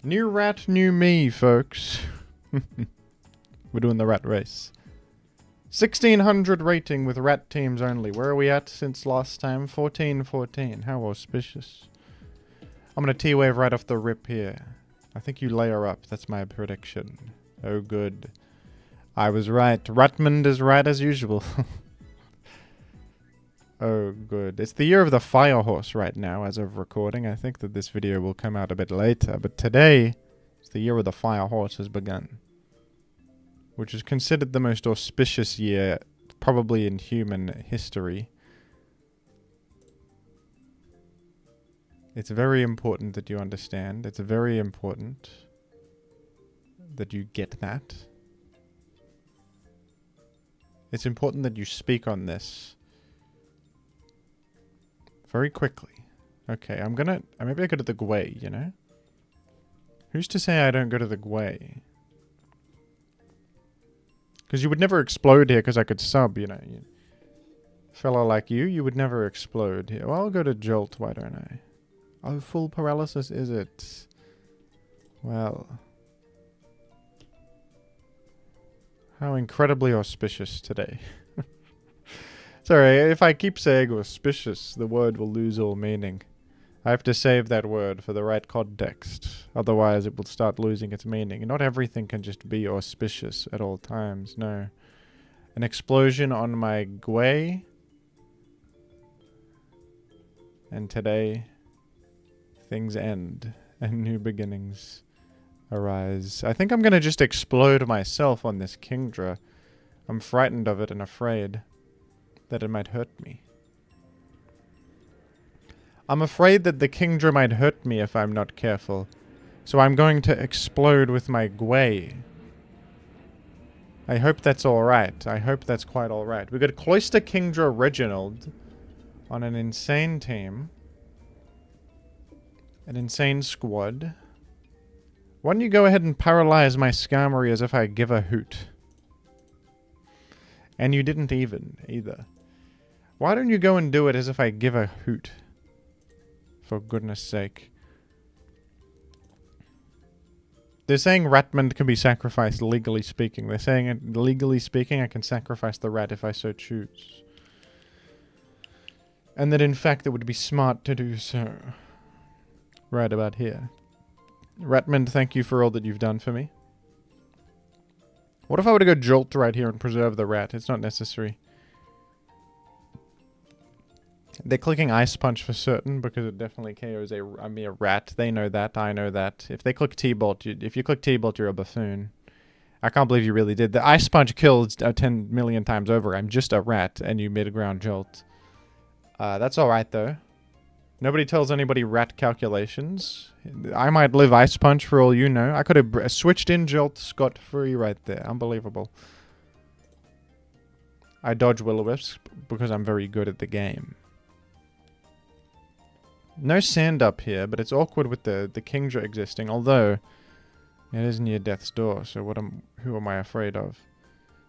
New rat, new me, folks. We're doing the rat race. 1600 rating with rat teams only. Where are we at since last time? 1414. How auspicious. I'm going to T-wave right off the rip here. I think you layer up. That's my prediction. Oh, good. I was right. Rutmund is right as usual. Oh, good. It's the year of the fire horse right now as of recording. I think that this video will come out a bit later. But today, it's the year of the fire horse has begun. Which is considered the most auspicious year probably in human history. It's very important that you understand. It's very important that you get that. It's important that you speak on this very quickly. Okay, maybe I go to the Gwei, you know? Who's to say I don't go to the Gwei? Because you would never explode here because I could sub, you know. Fellow like you would never explode here. Well, I'll go to Jolt, why don't I? Oh, full paralysis, is it? Well. How incredibly auspicious today. Sorry, if I keep saying auspicious, the word will lose all meaning. I have to save that word for the right context. Otherwise, it will start losing its meaning. Not everything can just be auspicious at all times, no. An explosion on my Gwei. And today, things end and new beginnings arise. I think I'm going to just explode myself on this Kingdra. I'm frightened of it and afraid that it might hurt me. I'm afraid that the Kingdra might hurt me if I'm not careful. So I'm going to explode with my Gwei. I hope that's alright. I hope that's quite alright. We got Cloister Kingdra Reginald on an insane team. An insane squad. Why don't you go ahead and paralyze my Skarmory as if I give a hoot? And you didn't even, either. Why don't you go and do it as if I give a hoot? For goodness sake. They're saying Ratmund can be sacrificed, legally speaking. They're saying, legally speaking, I can sacrifice the rat if I so choose. And that, in fact, it would be smart to do so. Right about here. Ratmund, thank you for all that you've done for me. What if I were to go Jolt right here and preserve the rat? It's not necessary. They're clicking Ice Punch for certain because it definitely KOs a mere rat. They know that. I know that. If they click T-Bolt, if you click T-Bolt, you're a buffoon. I can't believe you really did. The Ice Punch kills 10 million times over. I'm just a rat and you mid-ground Jolt. That's alright though. Nobody tells anybody rat calculations. I might live Ice Punch for all you know. I could have switched in Jolt scot-free right there. Unbelievable. I dodge Will-O-Wisp because I'm very good at the game. No sand up here, but it's awkward with the Kingdra existing, although it is near death's door, so who am I afraid of?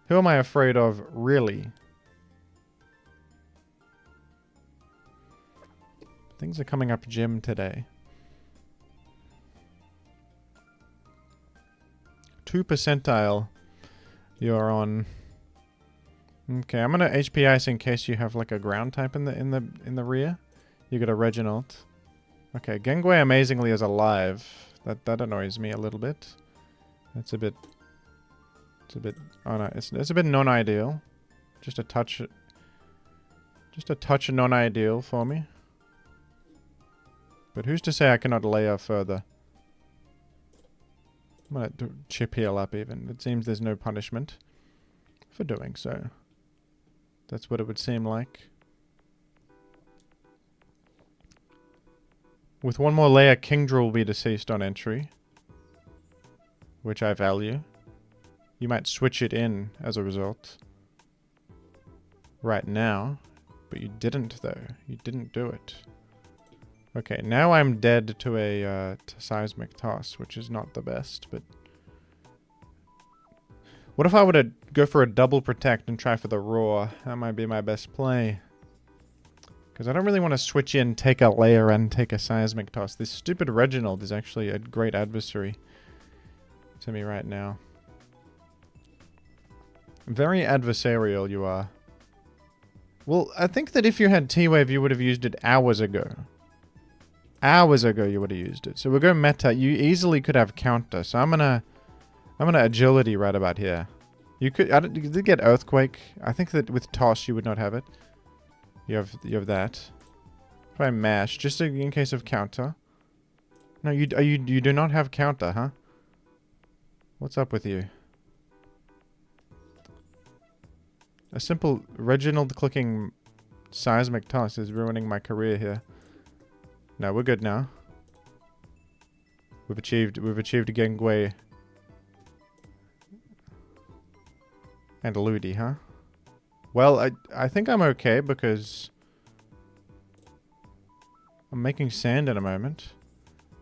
Who am I afraid of, really? Things are coming up gym today. 2 percentile you're on. Okay, I'm gonna HP Ice in case you have like a ground type in the rear. You got a Reginald. Okay, Genghua amazingly is alive. That annoys me a little bit. That's a bit. Oh no, it's a bit non-ideal. Just a touch non-ideal for me. But who's to say I cannot layer further? I'm gonna chip heal up even. It seems there's no punishment for doing so. That's what it would seem like. With one more layer, Kingdra will be deceased on entry. Which I value. You might switch it in as a result. Right now. But you didn't though. You didn't do it. Okay, now I'm dead to a seismic toss, which is not the best, but... What if I were to go for a double protect and try for the roar? That might be my best play. Because I don't really want to switch in, take a layer, and take a seismic toss. This stupid Reginald is actually a great adversary to me right now. Very adversarial you are. Well, I think that if you had T-Wave, you would have used it hours ago. Hours ago you would have used it. So we'll go Meta. You easily could have Counter. So I'm gonna Agility right about here. You did get Earthquake. I think that with Toss you would not have it. You have that. Try Mash, just in case of Counter. No, you do not have Counter, huh? What's up with you? A simple Reginald clicking Seismic Toss is ruining my career here. No, we're good now. We've achieved a Gengue. And a Ludi, huh? Well, I think I'm okay because I'm making sand in a moment.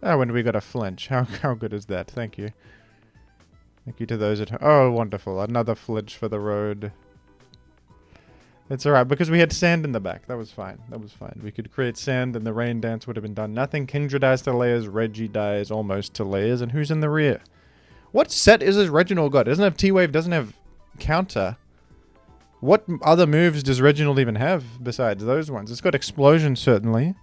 Oh, when we got a flinch. How good is that? Thank you. Thank you to those at home. Oh, wonderful. Another flinch for the road. It's alright, because we had sand in the back. That was fine. That was fine. We could create sand and the rain dance would have been done. Nothing. Kindred dies to layers. Reggie dies almost to layers. And who's in the rear? What set is this Reginald got? Doesn't have T-Wave, doesn't have Counter. What other moves does Reginald even have besides those ones? It's got Explosion, certainly.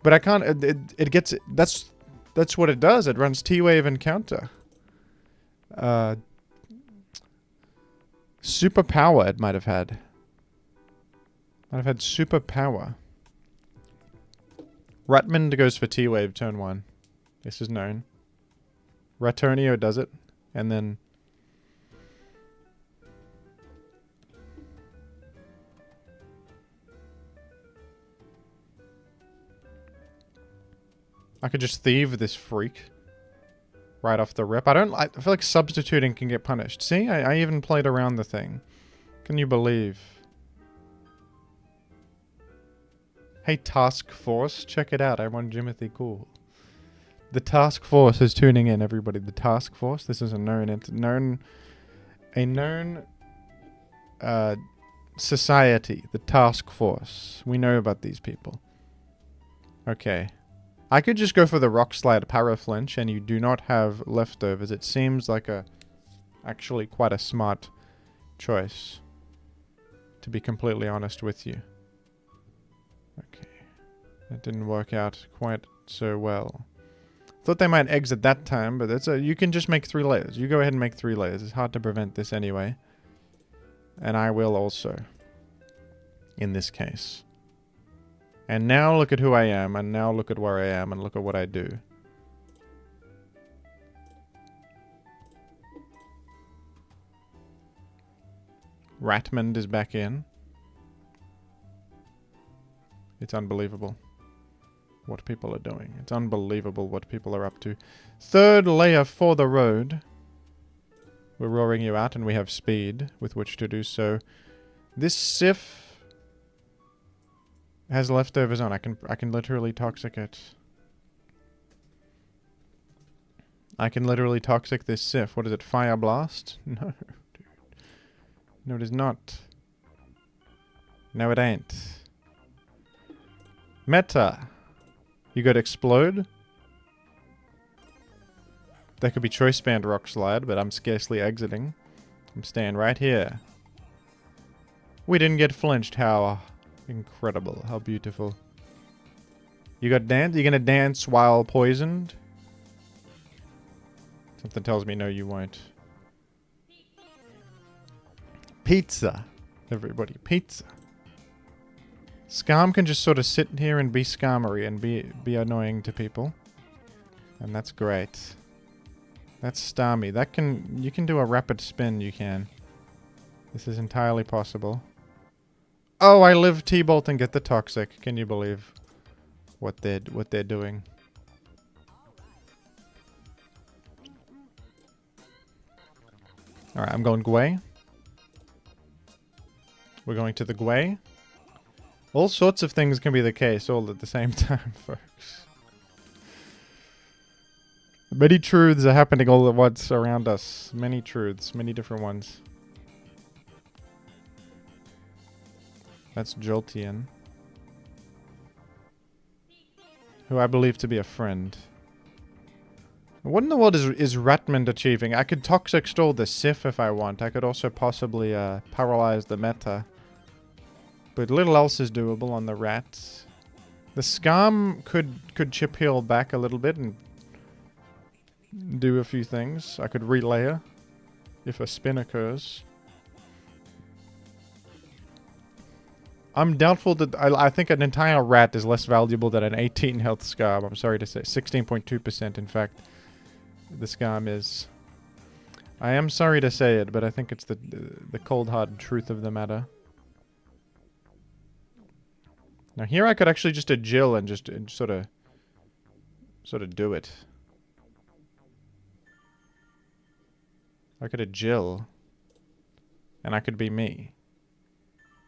But I can't... It gets... That's what it does. It runs T-Wave and Counter. Super Power it might have had. Might have had Super Power. Ratmond goes for T-Wave turn 1. This is known. Ratonio does it. And then... I could just thieve this freak. Right off the rip. I feel like substituting can get punished. See? I even played around the thing. Can you believe? Hey, Task Force, check it out. I want Jimothy Cool. The Task Force is tuning in, everybody. The Task Force. This is a known society. The Task Force. We know about these people. Okay. I could just go for the Rock Slide Paraflinch, and you do not have leftovers. It seems like actually quite a smart choice, to be completely honest with you. Okay. That didn't work out quite so well. Thought they might exit that time, but you can just make 3 layers. You go ahead and make 3 layers. It's hard to prevent this anyway. And I will also. In this case. And now look at who I am, and now look at where I am, and look at what I do. Ratmond is back in. It's unbelievable what people are doing. It's unbelievable what people are up to. 3rd layer for the road. We're roaring you out, and we have speed with which to do so. This Sif has leftovers on. I can literally toxic it. I can literally toxic this Sif. What is it? Fire Blast? No, dude. No, it is not. No, it ain't. Meta. You got Explode. That could be Choice Band Rock Slide, but I'm scarcely exiting. I'm staying right here. We didn't get flinched. How incredible. How beautiful. You got dance? You gonna dance while poisoned? Something tells me no, you won't. Pizza. Everybody, pizza. Skarm can just sort of sit here and be Skarmory and be annoying to people. And that's great. That's Starmie. You can do a rapid spin, you can. This is entirely possible. Oh, I live T-Bolt and get the Toxic. Can you believe what they're doing? Alright, I'm going Gwei. We're going to the Gwei. All sorts of things can be the case all at the same time, folks. Many truths are happening all at once around us. Many truths, many different ones. That's Jolteon. who I believe to be a friend. What in the world is Ratmond achieving? I could Toxic Stall the Sif if I want. I could also possibly paralyze the meta. But little else is doable on the rats. The Skarm could chip heal back a little bit and do a few things. I could relayer if a spin occurs. I'm doubtful that I think an entire rat is less valuable than an 18 health Skarm. I'm sorry to say. 16.2% in fact. The Skarm is. I am sorry to say it, but I think it's the cold hard truth of the matter. Now here I could actually just Jill and just sort of do it. I could Jill, and I could be me.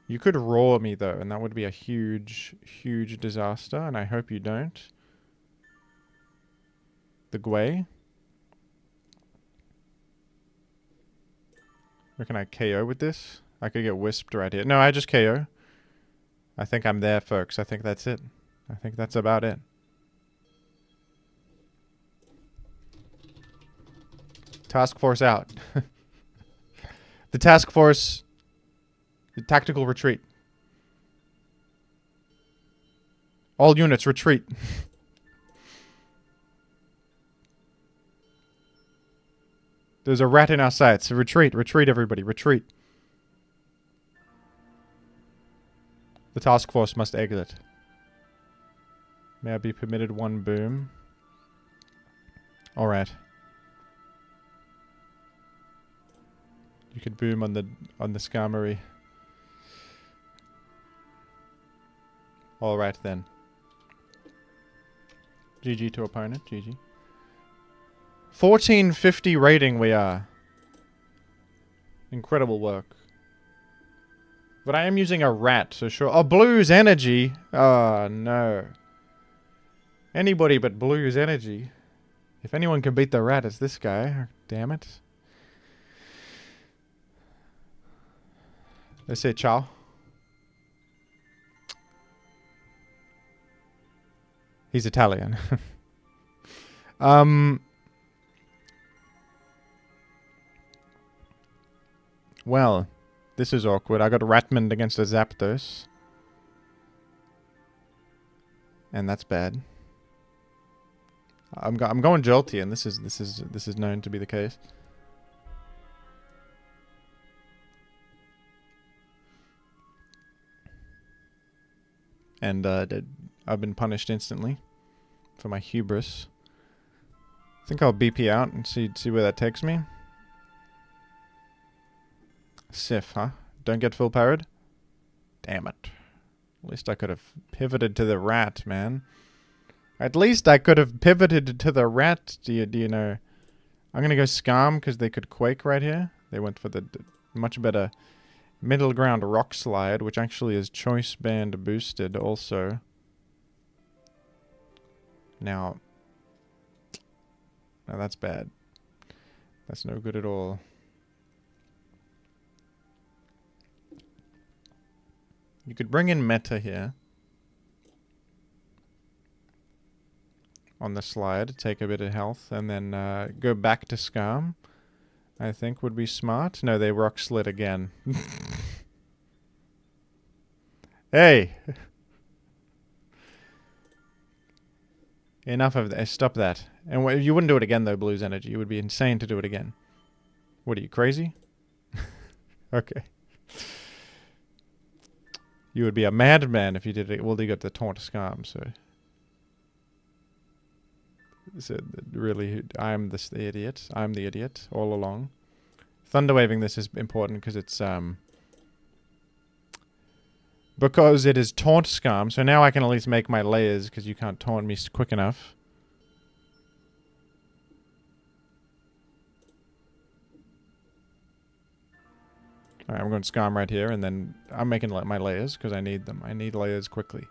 You could roar me though, and that would be a huge, huge disaster, and I hope you don't. The Gwei. Where can I KO with this? I could get wisped right here. No, I just KO. I think I'm there, folks. I think that's it. I think that's about it. Task force out. The task force... The tactical retreat. All units, retreat. There's a rat in our sights. Retreat, retreat, everybody, retreat. The task force must exit. May I be permitted one boom? Alright. You could boom on the Skarmory. Alright then. GG to opponent, GG. 1450 rating we are. Incredible work. But I am using a rat, so sure. Oh, Blue's Energy. Oh, no. Anybody but Blue's Energy. If anyone can beat the rat, it's this guy. Damn it. They say ciao. He's Italian. Well, this is awkward. I got Ratmond against a Zapdos. And that's bad. I'm going Jolty, and this is known to be the case. And I've been punished instantly for my hubris. I think I'll BP out and see where that takes me. Sif, huh? Don't get full powered? Damn it. At least I could have pivoted to the rat, man. At least I could have pivoted to the rat, do you know? I'm gonna go Skarm because they could Quake right here. They went for the much better middle ground Rock Slide, which actually is Choice Band boosted also. Now that's bad. That's no good at all. You could bring in Meta here. On the slide, take a bit of health, and then go back to Skarm. I think would be smart. No, they Rock Slid again. Hey! Enough of that. Stop that. And you wouldn't do it again, though, Blue's Energy. You would be insane to do it again. What, are you crazy? Okay. You would be a madman if you did it. Well, you got the Taunt Skarm, so really, I'm the idiot. I'm the idiot all along. Thunderwaving this is important because it's because it is Taunt Skarm. So now I can at least make my layers because you can't taunt me quick enough. Alright, I'm going to Skarm right here, and then I'm making my layers because I need them. I need layers quickly.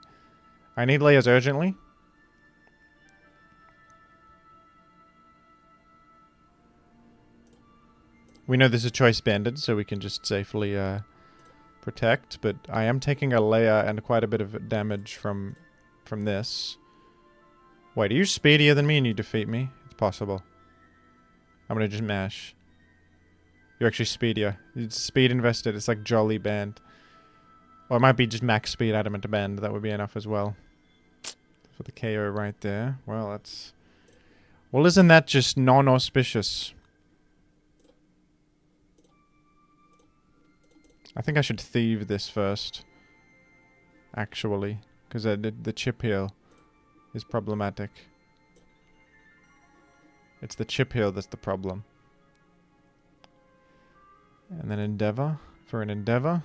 I need layers urgently. We know this is choice banded, so we can just safely protect, but I am taking a layer and quite a bit of damage from this. Wait, are you speedier than me and you defeat me? It's possible. I'm gonna just mash. You're actually speedier. It's speed invested. It's like Jolly Band. Or it might be just max speed Adamant Band. That would be enough as well. For the KO right there. Well, that's... Well, isn't that just non-auspicious? I think I should thieve this first. Actually. Because the chip heal is problematic. It's the chip heal that's the problem. And then Endeavor. For an Endeavor.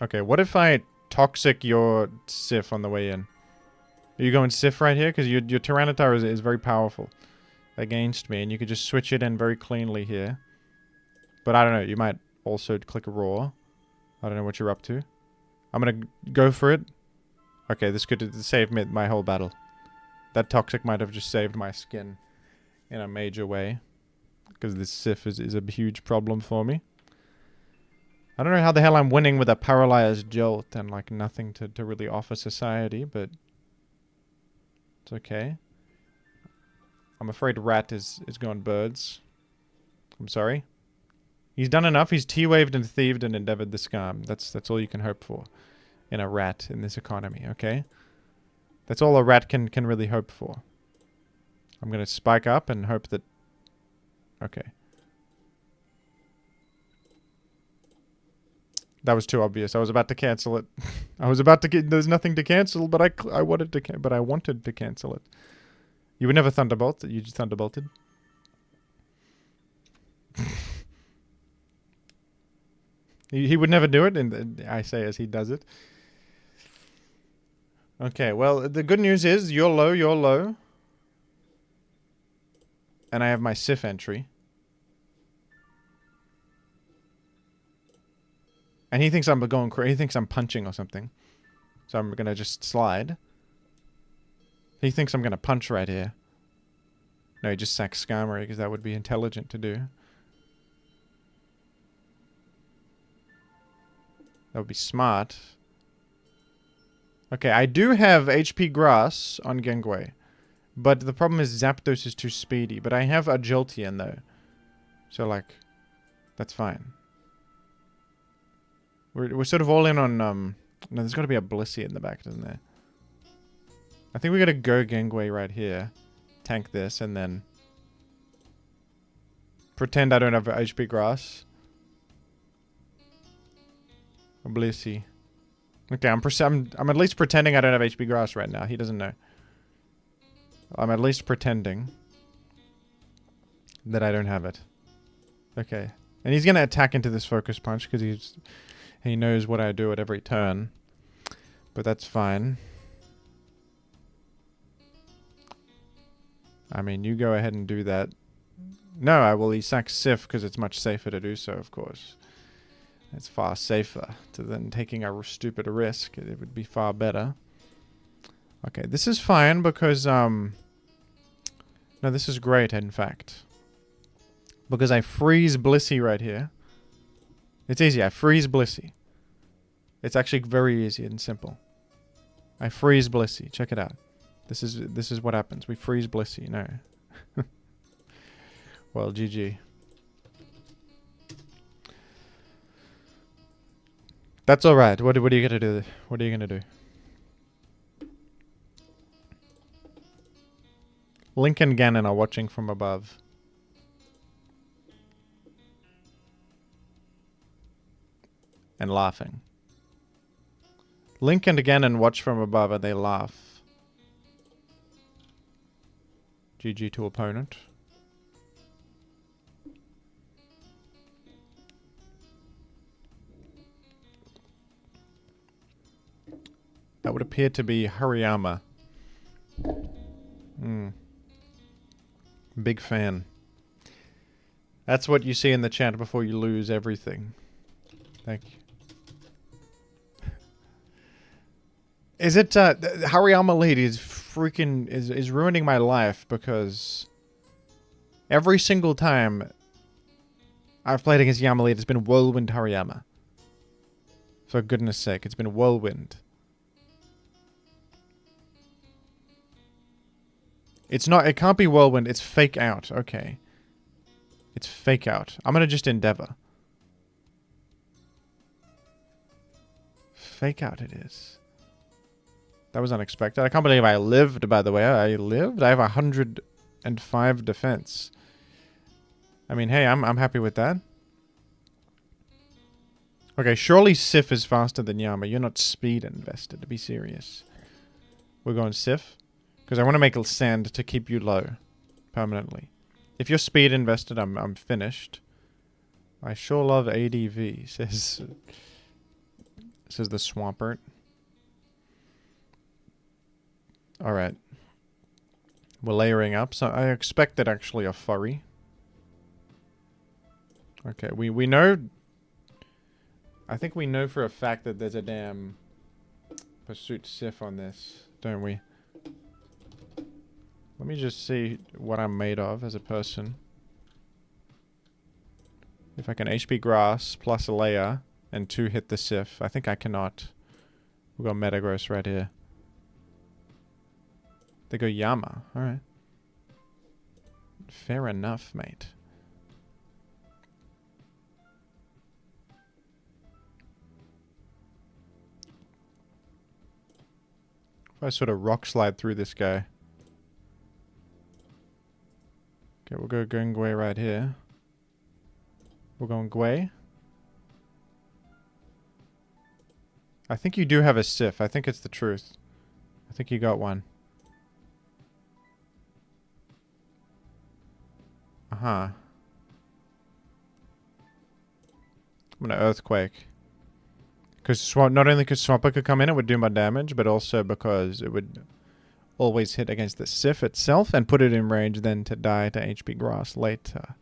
Okay, what if I toxic your Sif on the way in? Are you going Sif right here? Because your Tyranitar is very powerful against me. And you could just switch it in very cleanly here. But I don't know. You might also click Raw. I don't know what you're up to. I'm going to go for it. Okay, this could save me my whole battle. That toxic might have just saved my skin in a major way. Because this Sif is a huge problem for me. I don't know how the hell I'm winning with a paralyzed Jolt and like nothing to really offer society, but it's okay. I'm afraid Rat is going birds. I'm sorry. He's done enough. He's T-waved and thieved and endeavored the Skarm. That's all you can hope for in a Rat in this economy, okay? That's all a Rat can really hope for. I'm going to spike up and hope that... Okay. That was too obvious. I was about to cancel it. I was about to get... There's nothing to cancel, but I wanted to cancel it. You would never Thunderbolt. You just Thunderbolted. He would never do it, and I say as he does it. Okay, well, the good news is you're low. And I have my Sif entry. And he thinks I'm going crazy. He thinks I'm punching or something. So I'm going to just slide. He thinks I'm going to punch right here. No, he just sacks Skarmory because that would be intelligent to do. That would be smart. Okay, I do have HP Grass on Genghis. But the problem is Zapdos is too speedy. But I have a Jolteon though. So like, that's fine. We're sort of all in on, no, there's got to be a Blissey in the back, doesn't there? I think we got to go Genghis right here. Tank this, and then... Pretend I don't have HP Grass. A Blissey. Okay, I'm at least pretending I don't have HP Grass right now. He doesn't know. I'm at least pretending that I don't have it. Okay. And he's going to attack into this Focus Punch, because he knows what I do at every turn. But that's fine. I mean, you go ahead and do that. No, he sacks Sif because it's much safer to do so, of course. It's far safer than taking a stupid risk. It would be far better. Okay, this is fine because, no, this is great, in fact. Because I freeze Blissey right here. It's easy. I freeze Blissey. It's actually very easy and simple. I freeze Blissey. Check it out. This is what happens. We freeze Blissey. No. Well, GG. That's all right. What are you gonna do? What are you gonna do? Link and Ganon are watching from above. And laughing. Link and Ganon watch from above and they laugh. GG to opponent. That would appear to be Hariyama. Big fan. That's what you see in the chat before you lose everything. Thank you. Is it, Hariyama lady is freaking, is ruining my life because every single time I've played against Yama lady, it's been Whirlwind Hariyama. For goodness sake, it's been Whirlwind. It's not, it can't be Whirlwind, it's Fake Out. Okay. It's Fake Out. I'm gonna just Endeavor. Fake Out it is. That was unexpected. I can't believe I lived, by the way. I lived? I have 105 defense. I mean, hey, I'm happy with that. Okay, surely Sif is faster than Yama. You're not speed invested, to be serious. We're going Sif. Because I want to make a sand to keep you low. Permanently. If you're speed invested, I'm finished. I sure love ADV, says the Swampert. Alright. We're layering up. So I expected actually a furry. Okay, we know... I think we know for a fact that there's a damn Pursuit Sif on this, don't we? Let me just see what I'm made of as a person. If I can HP Grass plus a layer and 2 hit the Sif. I think I cannot. We've got Metagross right here. They go Yama. Alright. Fair enough, mate. If I sort of rock slide through this guy. Okay, we'll go Gungwei right here. We're going Gwei. I think you do have a Sif. I think it's the truth. I think you got one. Uh-huh. I'm gonna Earthquake. Because not only could Swampert could come in, it would do my damage, but also because it would always hit against the Sif itself and put it in range then to die to HP Grass later.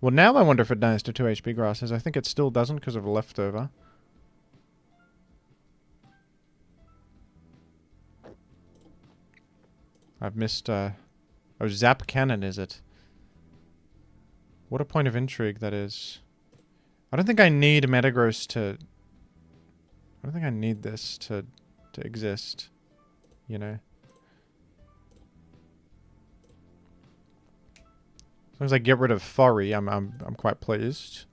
Well, now I wonder if it dies to 2 HP Grasses. I think it still doesn't because of Leftover. I've missed, oh, Zap Cannon, is it? What a point of intrigue that is. I don't think I need Metagross to... I don't think I need this to exist. You know? As long as I get rid of Furry, I'm quite pleased.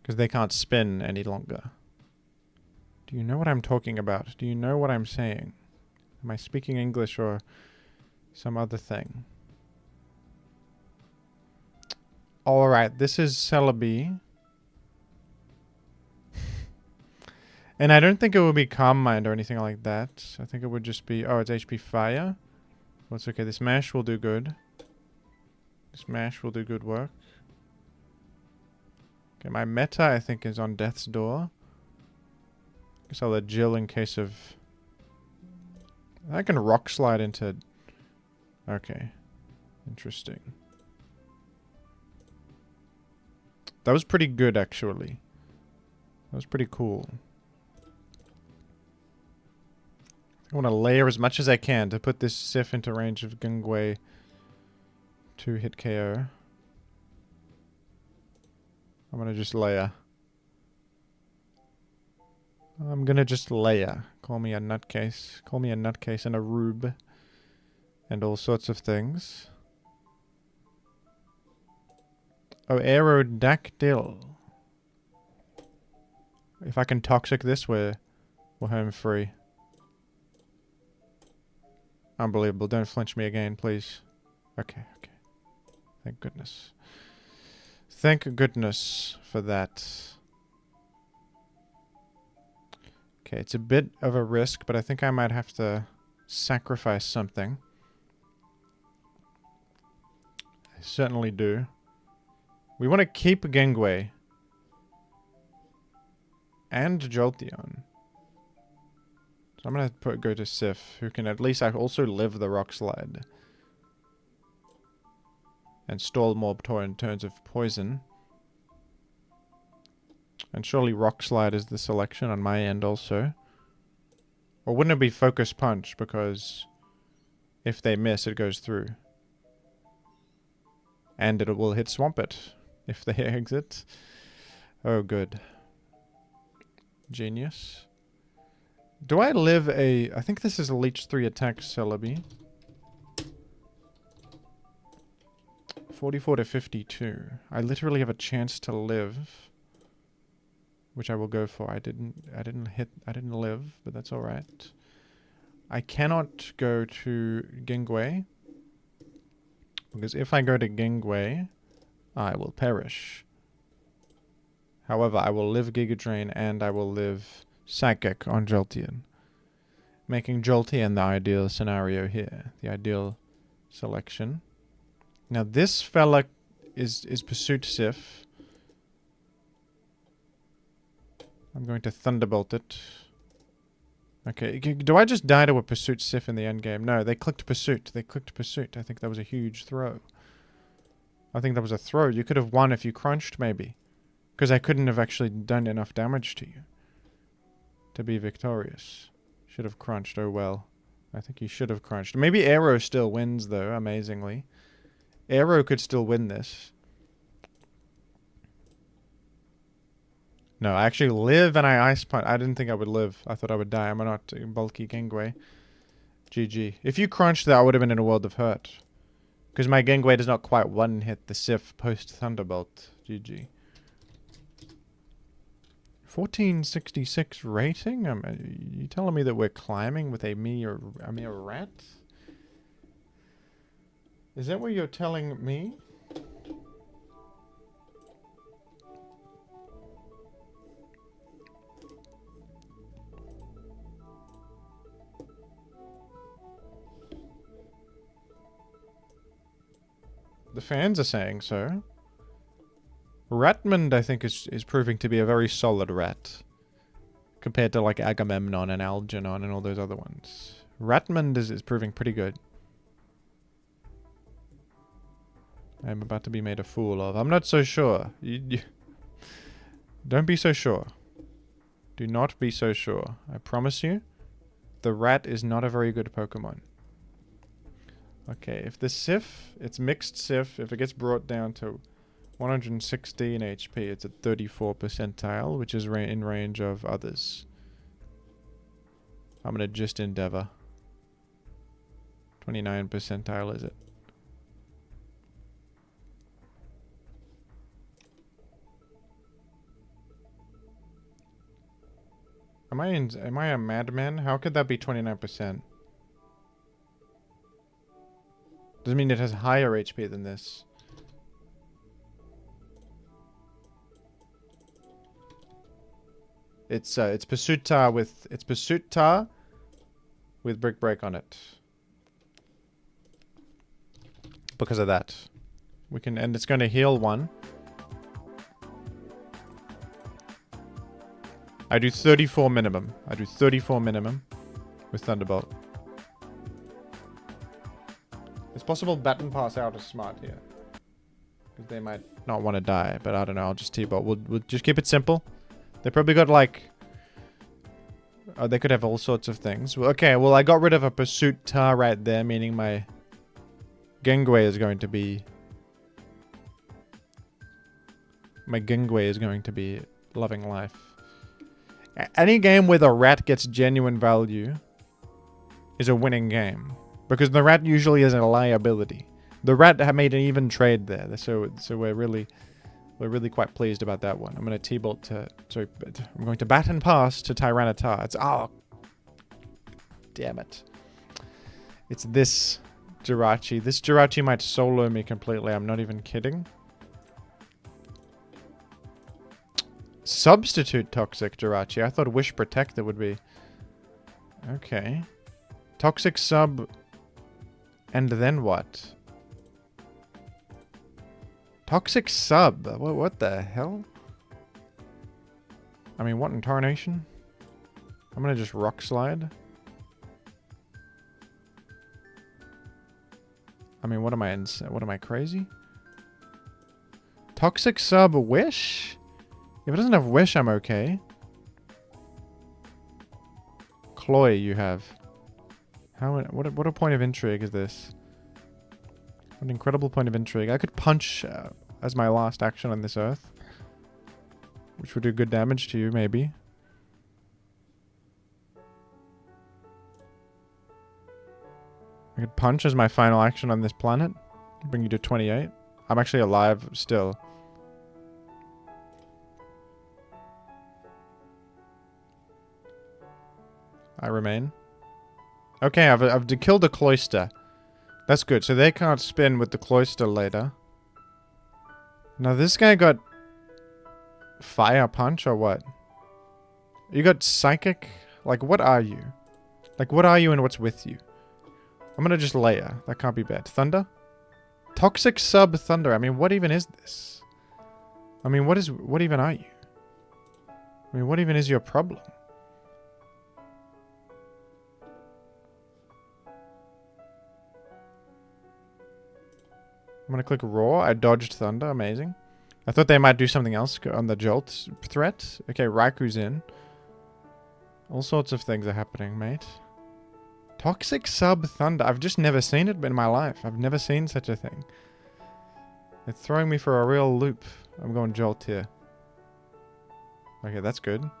Because they can't spin any longer. Do you know what I'm talking about? Do you know what I'm saying? Am I speaking English or some other thing? Alright, this is Celebi. And I don't think it would be Calm Mind or anything like that. I think it would just be... Oh, it's HP Fire. Well, it's okay. This Mash will do good. This Mash will do good work. Okay, my meta, I think, is on Death's Door. Guess I'll let Jill in case of... I can Rock Slide into... Okay. Interesting. That was pretty good, actually. That was pretty cool. I want to layer as much as I can to put this Sif into range of Gungwei to hit KO. I'm going to just layer. I'm going to just layer. Call me a nutcase. Call me a nutcase and a rube. And all sorts of things. Oh, Aerodactyl. If I can Toxic this, we're home free. Unbelievable. Don't flinch me again, please. Okay, okay. Thank goodness. Thank goodness for that. Okay, it's a bit of a risk, but I think I might have to sacrifice something. I certainly do. We want to keep Gengwei. And Jolteon. So I'm going to go to Sif, who can at least also live the Rock Slide. And stall more in terms of poison. And surely Rock Slide is the selection on my end also. Or wouldn't it be Focus Punch, because if they miss, it goes through. And it will hit Swampert if they exit. Oh, good. Genius. Do I live a... I think this is a Leech 3 attack Celebi. 44 to 52. I literally have a chance to live. Which I will go for. I didn't live, but that's alright. I cannot go to Gingwei. Because if I go to Gingwei, I will perish. However, I will live Giga Drain and I will live Psychic on Jolteon. Making Jolteon the ideal scenario here. The ideal selection. Now this fella is Pursuit Sif. I'm going to Thunderbolt it. Okay, do I just die to a Pursuit Sif in the endgame? No, they clicked Pursuit. They clicked Pursuit. I think that was a huge throw. I think that was a throw. You could have won if you crunched, maybe. Because I couldn't have actually done enough damage to you to be victorious. Should have crunched. Oh well. I think you should have crunched. Maybe Aero still wins, though, amazingly. Aero could still win this. No, I actually live and I Ice Punch. I didn't think I would live. I thought I would die. I'm not bulky Gingwei. GG. If you crunched that, I would have been in a world of hurt. Because my Gingwei does not quite one-hit the Sif post-Thunderbolt. GG. 1466 rating? You telling me that we're climbing with a mere rat? Is that what you're telling me? The fans are saying so. Ratmond, I think, is proving to be a very solid rat. Compared to, like, Agamemnon and Algernon and all those other ones. Ratmond is proving pretty good. I'm about to be made a fool of. I'm not so sure. Don't be so sure. Do not be so sure. I promise you, the rat is not a very good Pokemon. Okay, if the Sif, it's mixed Sif, if it gets brought down to 116 HP, it's at 34 percentile, which is in range of others. I'm gonna just endeavor. 29 percentile, is it? Am I a madman? How could that be 29%? Doesn't mean it has higher HP than this. It's Pursuit-tar with Brick Break on it. Because of that. And it's gonna heal one. I do 34 minimum. I do 34 minimum with Thunderbolt. It's possible Baton Pass out is smart here. Because they might not want to die, but I don't know, I'll just T-Bolt. We'll just keep it simple. They probably got like... Oh, they could have all sorts of things. Well, okay, well I got rid of a Pursuit Tar right there, meaning my Gingwei is going to be... My Gingwei is going to be loving life. Any game where the rat gets genuine value is a winning game. Because the rat usually is a liability. The rat made an even trade there, so we're really quite pleased about that one. I'm going to T-Bolt to... Sorry, I'm going to Baton Pass to Tyranitar. It's... Oh! Damn it. It's this Jirachi. This Jirachi might solo me completely. I'm not even kidding. Substitute Toxic Jirachi. I thought Wish Protector would be... Okay. Toxic Sub... And then what? Toxic Sub? What the hell? I mean, what in tarnation? I'm gonna just Rock Slide. I mean, what am I crazy? Toxic Sub Wish? If it doesn't have Wish, I'm okay. Cloy you have. What a point of intrigue is this? What an incredible point of intrigue. I could punch as my last action on this earth. Which would do good damage to you, maybe. I could punch as my final action on this planet. Bring you to 28. I'm actually alive still. I remain. Okay, I've killed the Cloyster. That's good. So they can't spin with the Cloyster later. Now this guy got Fire Punch or what? You got Psychic? Like, what are you? Like, what are you and what's with you? I'm gonna just layer. That can't be bad. Thunder? Toxic Sub Thunder. I mean, what even is this? I mean, what even are you? I mean, what even is your problem? I'm gonna click Roar. I dodged Thunder. Amazing. I thought they might do something else on the Jolt threat. Okay, Raiku's in. All sorts of things are happening, mate. Toxic Sub Thunder. I've just never seen it in my life. I've never seen such a thing. It's throwing me for a real loop. I'm going Jolt here. Okay, that's good. I'm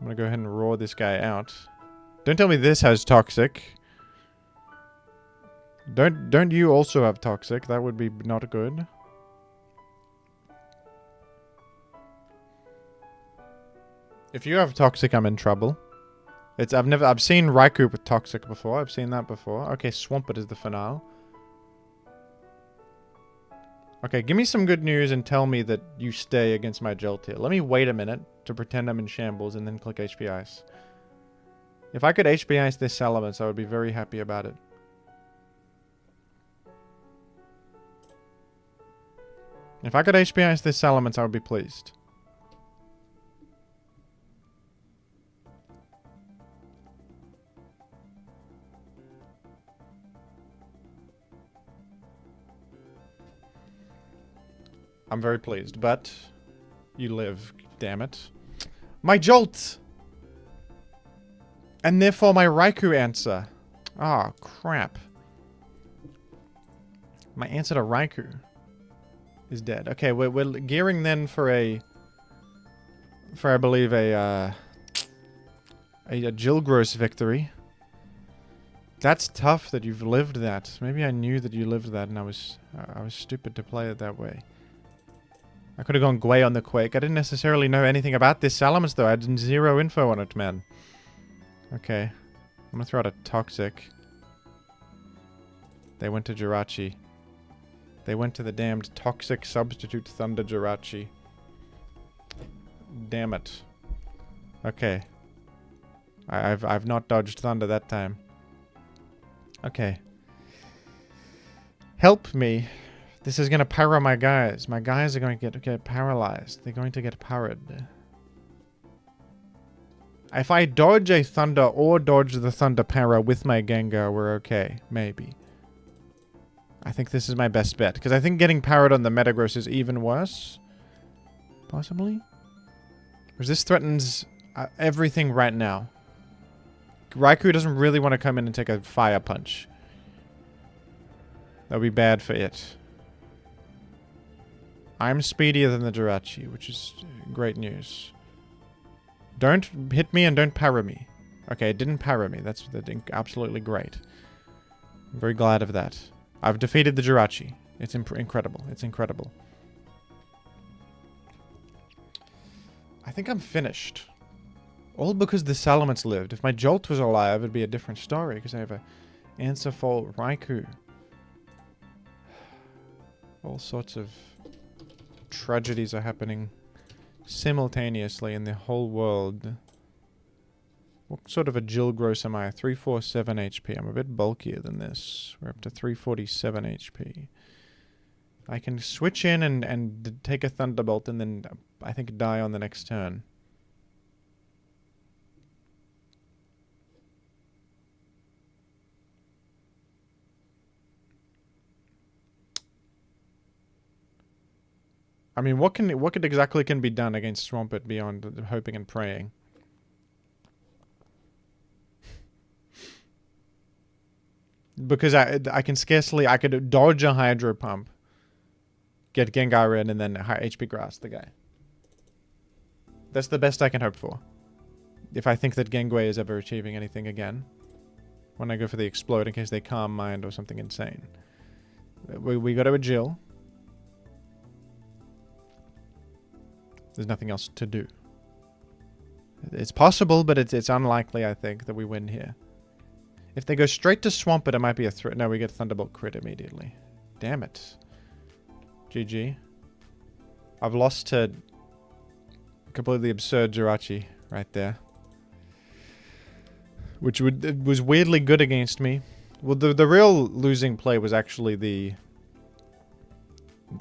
gonna go ahead and roar this guy out. Don't tell me this has Toxic. Don't you also have Toxic? That would be not good. If you have Toxic, I'm in trouble. I've seen Raikou with Toxic before. I've seen that before. Okay, Swampert is the finale. Okay, give me some good news and tell me that you stay against my Jolt here. Let me wait a minute to pretend I'm in shambles and then click HP Ice. If I could HP Ice this Salamence, I would be very happy about it. If I could HP Ice this Salamence, I would be pleased. I'm very pleased, but you live, damn it. My Jolt! And therefore my Raikou answer. Ah, oh, crap. My answer to Raikou is dead. Okay, we're gearing then for I believe a Jilgross victory. That's tough that you've lived that. Maybe I knew that you lived that and I was stupid to play it that way. I could have gone Gwei on the Quake. I didn't necessarily know anything about this Salamence though. I had zero info on it, man. Okay. I'm gonna throw out a Toxic. They went to Jirachi. They went to the damned Toxic Substitute Thunder Jirachi. Damn it. Okay. I've not dodged Thunder that time. Okay. Help me. This is going to para my guys. My guys are going to get paralyzed. They're going to get parried. If I dodge a Thunder or dodge the Thunder para with my Gengar, we're okay. Maybe. I think this is my best bet. Because I think getting parried on the Metagross is even worse. Possibly? Because this threatens everything right now. Raikou doesn't really want to come in and take a Fire Punch. That would be bad for it. I'm speedier than the Jirachi, which is great news. Don't hit me and don't para me. Okay, it didn't para me. That's absolutely great. I'm very glad of that. I've defeated the Jirachi. It's incredible. It's incredible. I think I'm finished. All because the Salamence lived. If my Jolt was alive, it'd be a different story, because I have a answer for Raikou. All sorts of tragedies are happening simultaneously in the whole world. What sort of a Jilgross am I? 347 HP. I'm a bit bulkier than this. We're up to 347 HP. I can switch in and take a Thunderbolt and then I think die on the next turn. I mean, what could exactly can be done against Swampert beyond hoping and praying? Because I can scarcely... I could dodge a Hydro Pump, get Gengar in, and then HP Grass the guy. That's the best I can hope for. If I think that Gengar is ever achieving anything again. when I go for the explode in case they calm mind or something insane. We go to a Jill. There's nothing else to do. It's possible, but it's unlikely, I think, that we win here. If they go straight to Swampert, it might be a threat. No, we get Thunderbolt crit immediately. Damn it. GG. I've lost to completely absurd Jirachi right there. Which was weirdly good against me. Well, the real losing play was actually the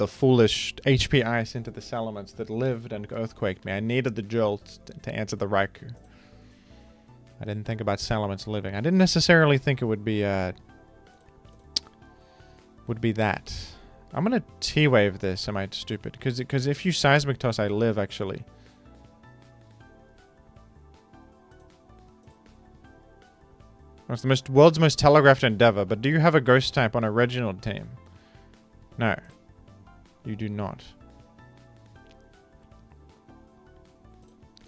foolish HP Ice into the Salamence that lived and Earthquaked me. I needed the Jolt to answer the Raikou. I didn't think about Salamence living. I didn't necessarily think it would be that. I'm gonna T-Wave this. Am I stupid? Because if you Seismic Toss, I live actually. It's the world's most telegraphed endeavor, but do you have a Ghost type on a Reginald team? No. You do not.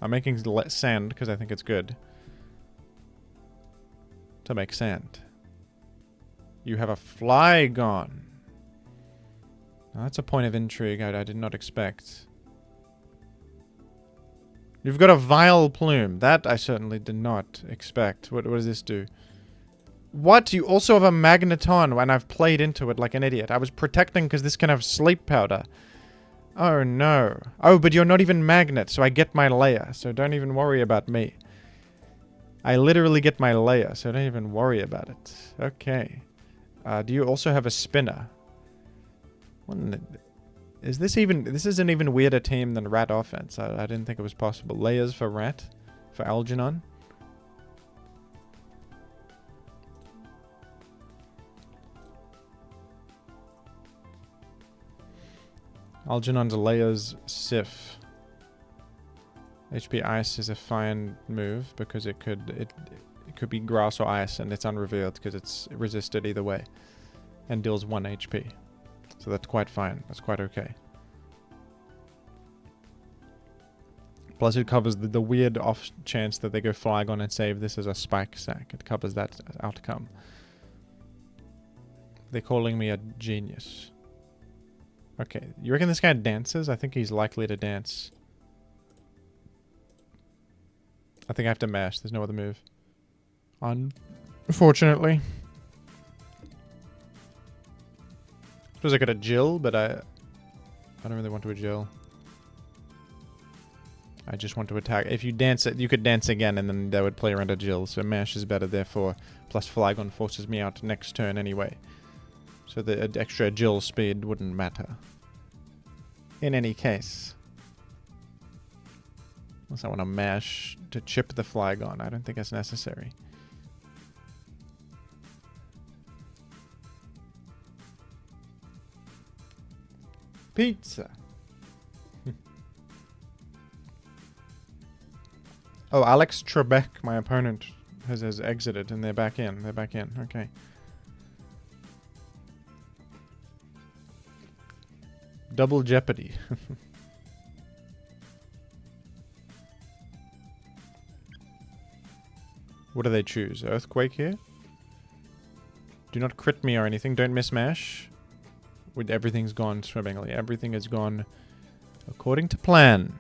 I'm making sand because I think it's good. To make sand. You have a Flygon. Now that's a point of intrigue I did not expect. You've got a Vile Plume. That I certainly did not expect. What does this do? What? You also have a Magneton and I've played into it like an idiot. I was protecting because this can have Sleep Powder. Oh no. Oh, but you're not even Magnet, so I get my layer. So don't even worry about me. I literally get my layer, so don't even worry about it. Okay. Do you also have a Spinner? This is an even weirder team than Rat offense. I didn't think it was possible. Layers for Rat? For Algernon? Algernon's layers Sif. HP Ice is a fine move because it could be grass or ice and it's unrevealed because it's resisted either way. And deals 1 HP. So that's quite fine. That's quite okay. Plus it covers the weird off chance that they go Flygon and save this as a Spike Sack. It covers that outcome. They're calling me a genius. Okay, you reckon this guy dances? I think he's likely to dance. I think I have to mash. There's no other move. Unfortunately. Suppose I could have Jill, but I don't really want to Jill. I just want to attack. If you dance it, you could dance again, and then that would play around a Jill. So mash is better, therefore. Plus Flygon forces me out next turn anyway. So the extra Jill speed wouldn't matter. In any case. Unless I want to mash to chip the Flygon. I don't think that's necessary. Pizza. Oh, Alex Trebek, my opponent, has exited and they're back in. They're back in. Okay. Double Jeopardy. What do they choose? Earthquake here? Do not crit me or anything. Don't miss mash. Everything's gone swimmingly. Everything has gone according to plan.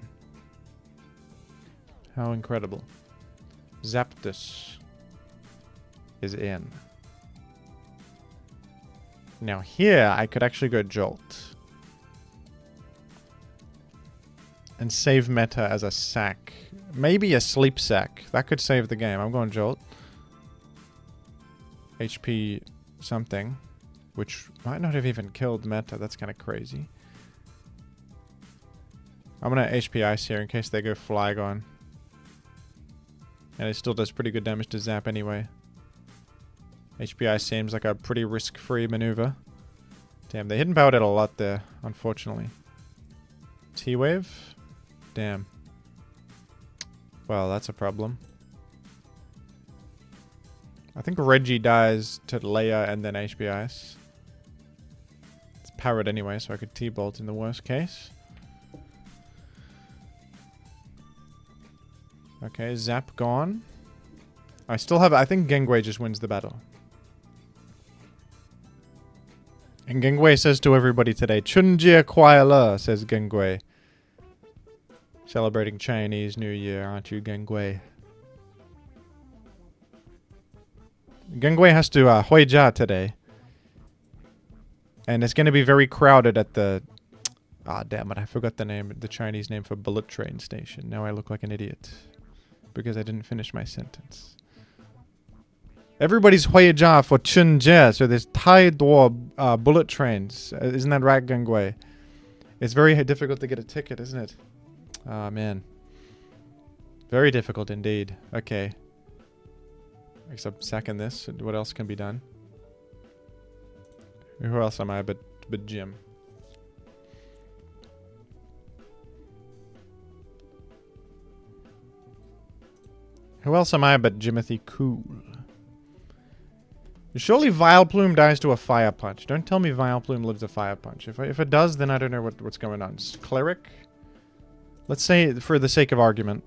How incredible. Zapdos is in. Now here, I could actually go Jolt. And save meta as a sack. Maybe a sleep sack. That could save the game. I'm going Jolt. HP something. Which might not have even killed meta. That's kind of crazy. I'm going to HP Ice here in case they go Flygon. And it still does pretty good damage to Zap anyway. HP Ice seems like a pretty risk-free maneuver. Damn, they hidden powered it a lot there, unfortunately. T-Wave? Damn. Well, that's a problem. I think Reggie dies to Leia and then HP Ice. It's powered anyway, so I could T-Bolt in the worst case. Okay, Zap gone. I still have... I think Gengwe just wins the battle. And Gengwe says to everybody today, Chunjie Kwai Le, says Gengwe. Celebrating Chinese New Year, aren't you, Gengwe? Gengwe has to Huijia today. And it's going to be very crowded at the... Ah, damn it, I forgot the name, the Chinese name for bullet train station. Now I look like an idiot. Because I didn't finish my sentence. Everybody's Huijia for Chunjie, so there's Taiduo bullet trains. Isn't that right, Gengwe? It's very difficult to get a ticket, isn't it? Ah, man. Very difficult indeed. Okay. Except sacking this. What else can be done? Who else am I but Jim? Who else am I but Jimothy Cool? Surely Vileplume dies to a Fire Punch. Don't tell me Vileplume lives a Fire Punch. If it does, then I don't know what's going on. Cleric? Let's say, for the sake of argument.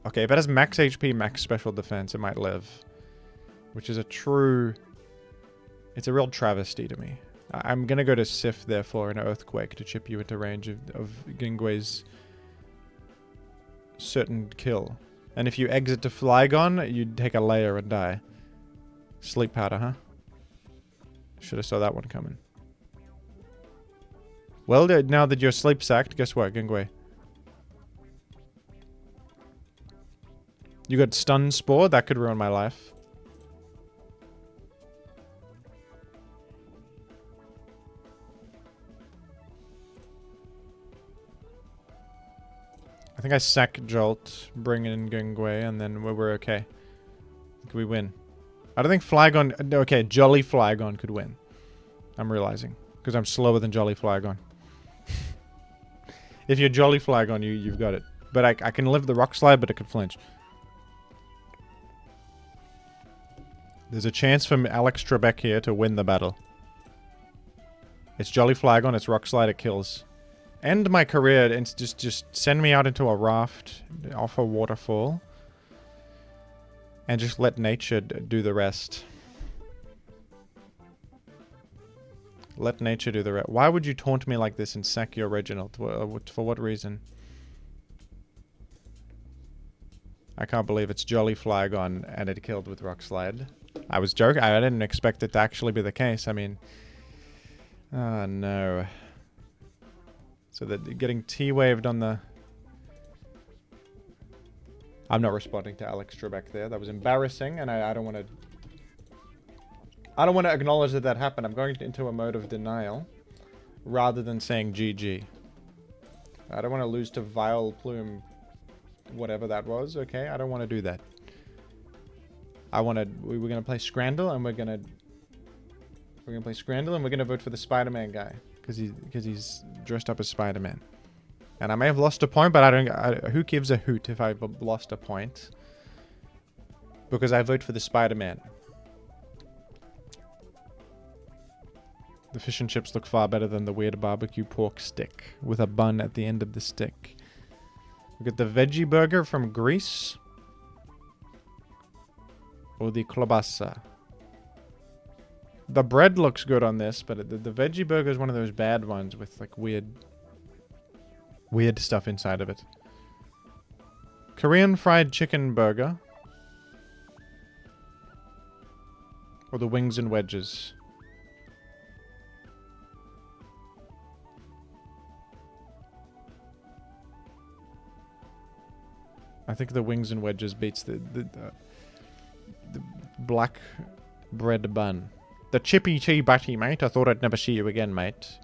Okay, if it has max HP, max special defense, it might live. Which is a true... It's a real travesty to me. I'm gonna go to Sif, therefore, in an Earthquake to chip you into range of Gengwe's certain kill. And if you exit to Flygon, you'd take a layer and die. Sleep powder, huh? Should have saw that one coming. Well, now that you're sleep sacked, guess what, Gengwe? You got Stun Spore? That could ruin my life. I think I sack Jolt, bring in Gengwe, and then we're okay. I think we win. I don't think Flygon... Okay, Jolly Flygon could win. I'm realizing. Because I'm slower than Jolly Flygon. If you're Jolly Flygon, you've got it. But I can live the Rock Slide, but it could flinch. There's a chance for Alex Trebek here to win the battle. It's Jolly Flygon, it's Rock Slide, it kills. End my career and just send me out into a raft off a waterfall. And just let nature do the rest. Let nature do the rest. Why would you taunt me like this and sack your Reginald? For what reason? I can't believe it's Jolly Flygon and it killed with Rock Slide. I was joking. I didn't expect it to actually be the case. I mean... Oh, no. So that getting T-waved on the... I'm not responding to Alex Trebek there. That was embarrassing, and I don't want to... I don't want to acknowledge that that happened. I'm going into a mode of denial, rather than saying GG. I don't want to lose to Vileplume, whatever that was, okay? I don't want to do that. I want to... We're going to play Scrandle, and we're going to play Scrandle, and we're going to vote for the Spider-Man guy, because he's dressed up as Spider-Man. And I may have lost a point, but who gives a hoot if I've lost a point? Because I vote for the Spider-Man. The fish and chips look far better than the weird barbecue pork stick with a bun at the end of the stick. We got the veggie burger from Greece. Or the klobasa. The bread looks good on this, but the veggie burger is one of those bad ones with like weird stuff inside of it. Korean fried chicken burger. Or the wings and wedges. I think the wings and wedges beats the black bread bun. The chippy tea butty, mate. I thought I'd never see you again, mate.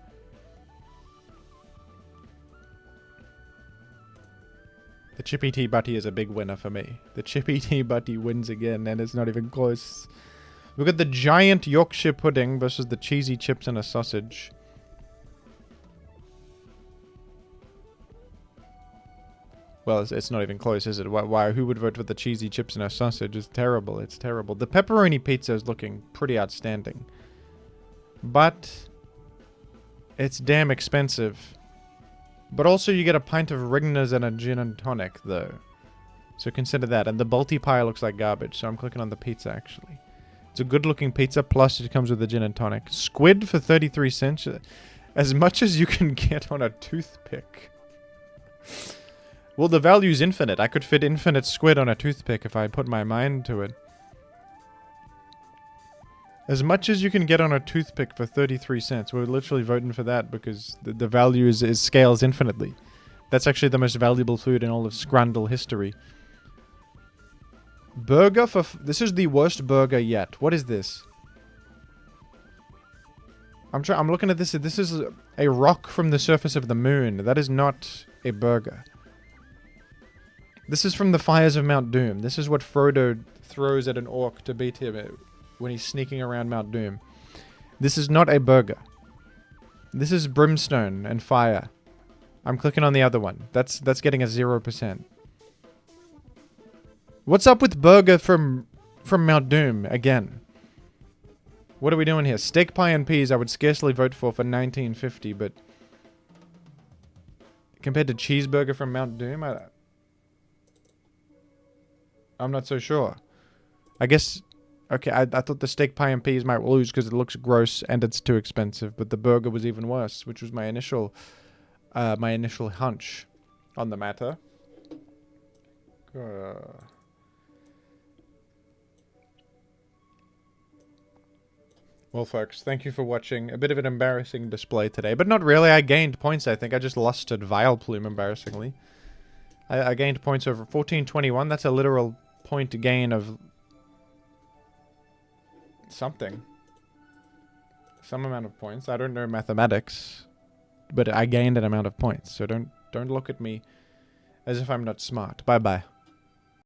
The chippy tea butty is a big winner for me. The chippy tea butty wins again, and it's not even close. We've got the giant Yorkshire pudding versus the cheesy chips and a sausage. Well, it's not even close, is it? Why? Who would vote for the cheesy chips and a sausage? It's terrible. It's terrible. The pepperoni pizza is looking pretty outstanding. But it's damn expensive. But also you get a pint of Ringner's and a gin and tonic, though. So consider that. And the Balti pie looks like garbage, so I'm clicking on the pizza, actually. It's a good-looking pizza, plus it comes with a gin and tonic. Squid for 33 cents. As much as you can get on a toothpick. Well, the value's infinite. I could fit infinite squid on a toothpick if I put my mind to it. As much as you can get on a toothpick for 33 cents. We're literally voting for that because the value is scales infinitely. That's actually the most valuable food in all of Scrandle history. Burger for... This is the worst burger yet. What is this? I'm looking at this. This is a rock from the surface of the moon. That is not a burger. This is from the fires of Mount Doom. This is what Frodo throws at an orc to beat him when he's sneaking around Mount Doom. This is not a burger. This is brimstone and fire. I'm clicking on the other one. That's getting a 0%. What's up with burger from Mount Doom again? What are we doing here? Steak pie and peas I would scarcely vote for 1950, but compared to cheeseburger from Mount Doom, I'm not so sure. I guess... Okay, I thought the steak pie and peas might lose because it looks gross and it's too expensive, but the burger was even worse, which was my initial hunch on the matter. Well, folks, thank you for watching. A bit of an embarrassing display today, but not really. I gained points, I think. I just lost at Vileplume, embarrassingly. I gained points over 1421. That's a literal point gain of... something. Some amount of points. I don't know mathematics, but I gained an amount of points. So don't look at me as if I'm not smart. Bye-bye.